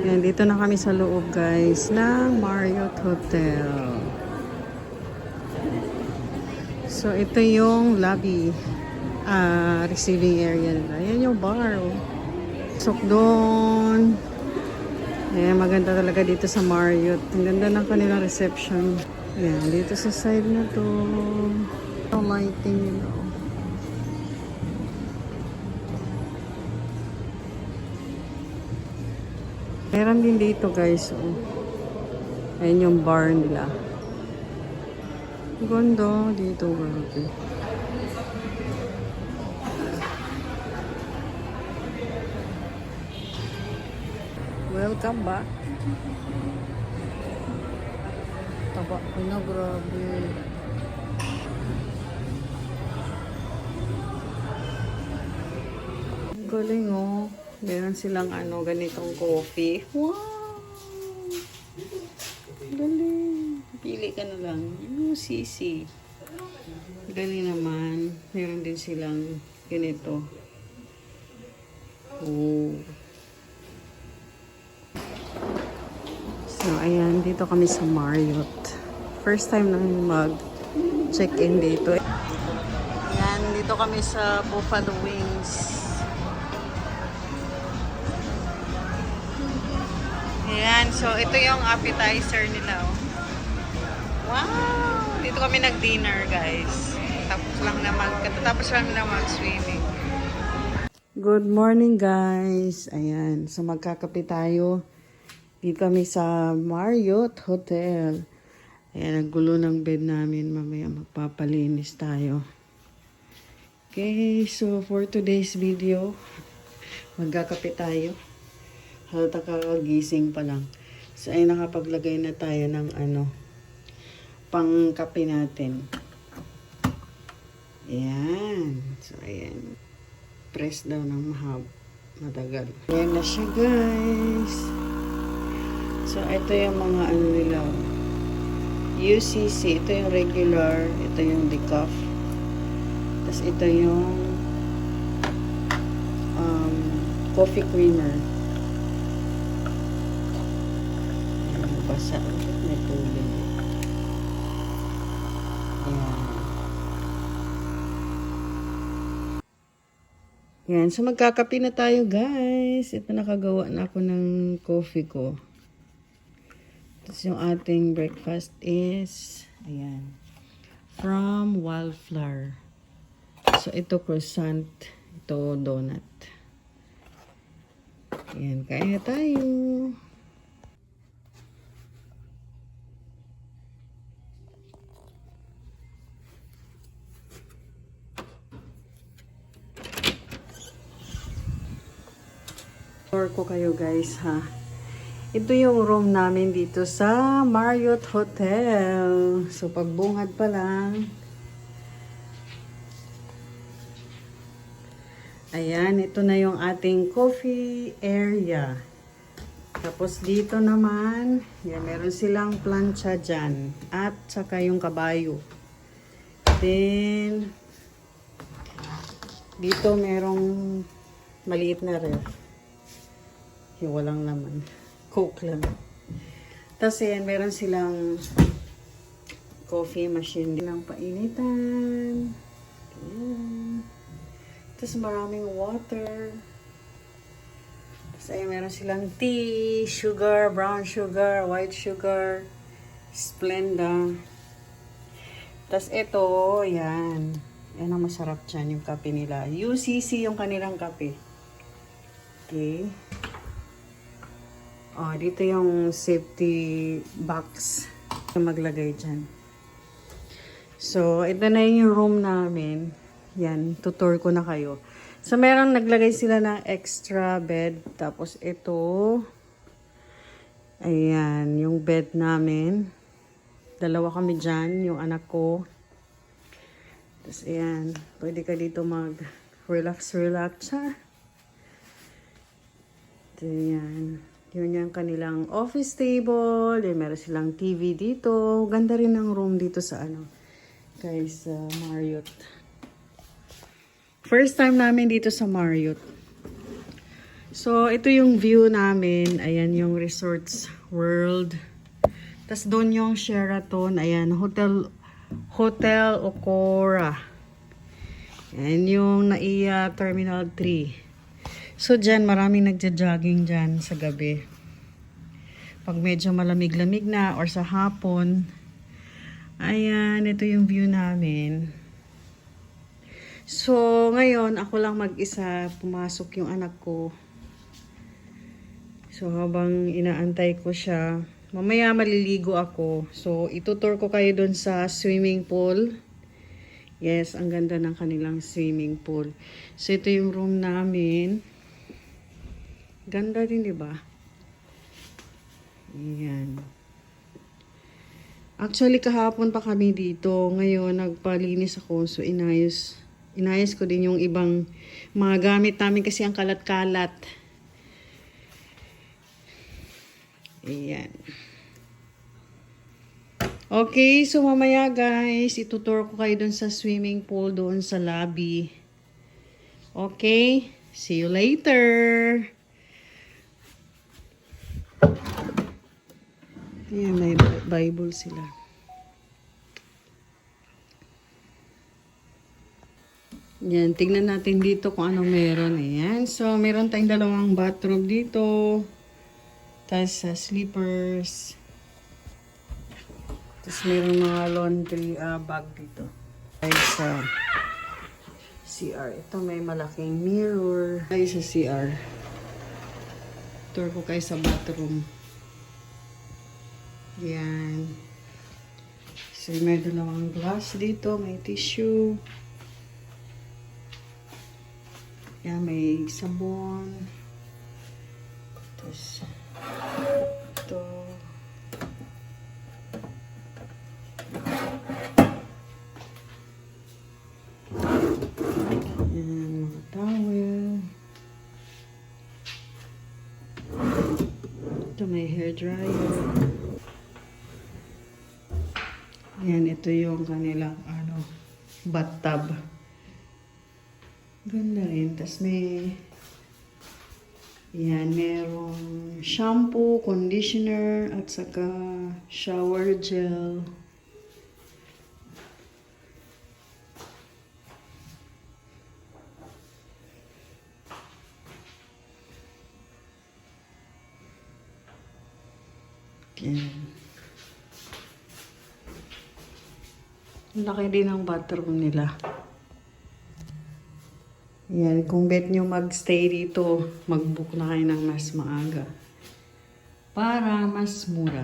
Yan, dito na kami sa loob guys ng Marriott Hotel. So ito yung lobby, receiving area nila. Yan yung bar. Oh. Sok doon. Ayan, maganda talaga dito sa Marriott. Ang ganda ng kanilang reception. Ayan, dito sa side na to. Ang lighting nila. Meron din dito guys. Oh. Ayan yung bar nila. Ganda dito. Okay. Welcome back. Taba ko na, grabe. Galing oh. Meron silang ganitong coffee. Wow! Galing. Pili ka na lang. UCC. Galing naman. Meron din silang ganito. Oh. So, ayan. Dito kami sa Marriott. First time namin mag-check-in dito. Ayan. Dito kami sa Buffalo Wings. Ayan, so ito yung appetizer nila. Oh. Wow! Dito kami nag-dinner, guys. Katatapos lang na mag-swimming. Good morning, guys. Ayan, so magkakape tayo. Dito kami sa Marriott Hotel. Ayan, ang gulo ng bed namin. Mamaya magpapalinis tayo. Okay, so for today's video, magkakape tayo. Halata kakagising pa lang. So, ay nakapaglagay na tayo ng pang kape natin. Ayan. So, ayan. Press daw ng matagal. Ayan na siya, guys. So, ito yung mga nila. UCC. Ito yung regular. Ito yung decaf. Tapos, ito yung coffee creamer. Basa. May tubig. Ayan. Ayan. So, magkakape na tayo, guys. Ito, nakagawa na ako ng coffee ko. Tapos, yung ating breakfast is, ayan, from Wildflower. So, ito croissant. Ito donut. Ayan. Kain na tayo. Tour ko kayo guys ha. Ito yung room namin dito sa Marriott Hotel. So pagbungad pa lang. Ayan, ito na yung ating coffee area. Tapos dito naman, yan, meron silang plancha dyan. At saka yung kabayo. Then, dito merong maliit na ref. Yung walang laman. Coke lang. Tapos yan, meron silang coffee machine. Silang painitan. Ayan. Tapos maraming water. Tapos ayan, meron silang tea, sugar, brown sugar, white sugar, Splenda. Tapos ito, yan. Yan ang masarap dyan, yung kape nila. UCC yung kanilang kape. Okay. Oh, dito yung safety box na maglagay dyan. So, ito na yung room namin. Yan, tutor ko na kayo. So, meron naglagay sila ng extra bed. Tapos, ito. Ayan, yung bed namin. Dalawa kami dyan, yung anak ko. Tapos, ayan. Pwede ka dito mag-relax. Ayan. Yun yung kanilang office table. Then, meron silang TV dito. Ganda rin ang room dito sa guys, Marriott. First time namin dito sa Marriott. So, ito yung view namin. Ayan yung Resorts World. Tapos doon yung Sheraton. Ayan, Hotel Okora. Ayan yung NAIA Terminal 3. So, dyan, maraming nagja-jogging dyan sa gabi. Pag medyo malamig-lamig na or sa hapon. Ayan, ito yung view namin. So, ngayon, ako lang mag-isa. Pumasok yung anak ko. So, habang inaantay ko siya, mamaya maliligo ako. So, itutur ko kayo dun sa swimming pool. Yes, ang ganda ng kanilang swimming pool. So, ito yung room namin. Ganda din, di ba? Ayan. Actually, kahapon pa kami dito. Ngayon, nagpalinis ako. So, inayos ko din yung ibang mga gamit namin kasi ang kalat-kalat. Ayan. Okay, so mamaya guys, itutur ko kayo dun sa swimming pool, doon sa lobby. Okay, see you later. Ayan, may Bible sila. Yan, tignan natin dito kung anong meron. Ayan, so meron tayong dalawang bathroom dito. Tapos slippers. Tapos meron mga laundry bag dito. Ay sa CR. Ito may malaking mirror. Ay sa CR. Tour ko kayo sa bathroom. Yan. So may dalawang glass dito. May tissue. Yan, may sabon. Tapos ito. Yan, mga towel. Ito may hair dryer. Yan, ito yung kanilang bathtub. Ganda rin. Tapos may yan, merong shampoo, conditioner, at saka shower gel. Yan. Laki din ang bathroom nila. Yan, kung bet nyo magstay dito, mag-book na kayo ng mas maaga. Para mas mura.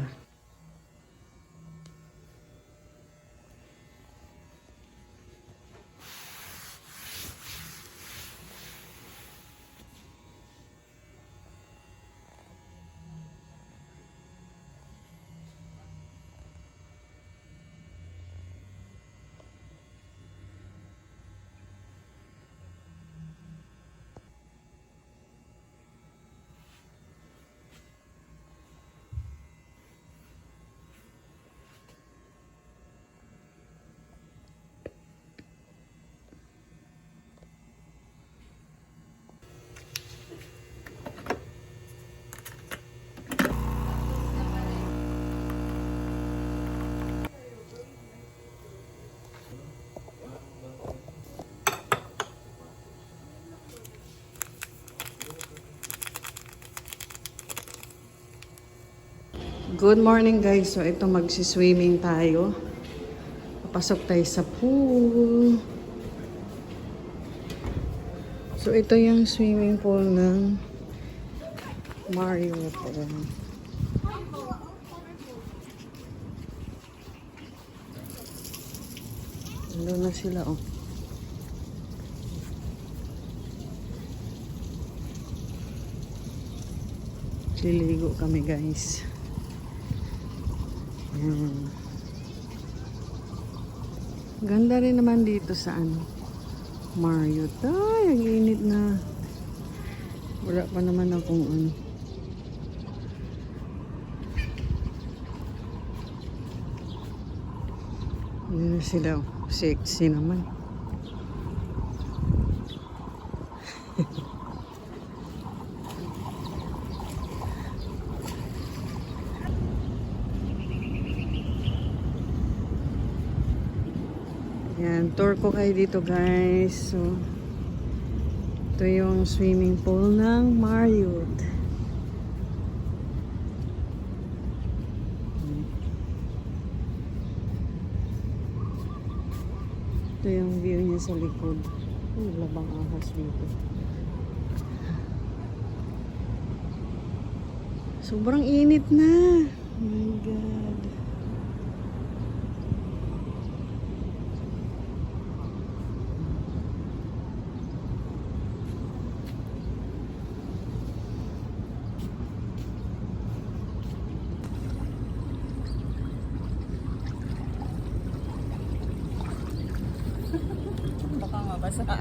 Good morning guys. So ito magsiswimming tayo. Papasok tayo sa pool. So ito yung swimming pool ng Marriott. Doon na sila oh. Liligo kami guys. Ganda rin naman dito sa Marriott. Ay, ang init na. Wala pa naman akong Yun sila. Sexy naman. Ayan, tour ko kayo dito guys. So, ito yung swimming pool ng Marriott. Ito yung view niya sa likod. Labang ahas dito. Sobrang init na. Oh my God. Baka mabasa.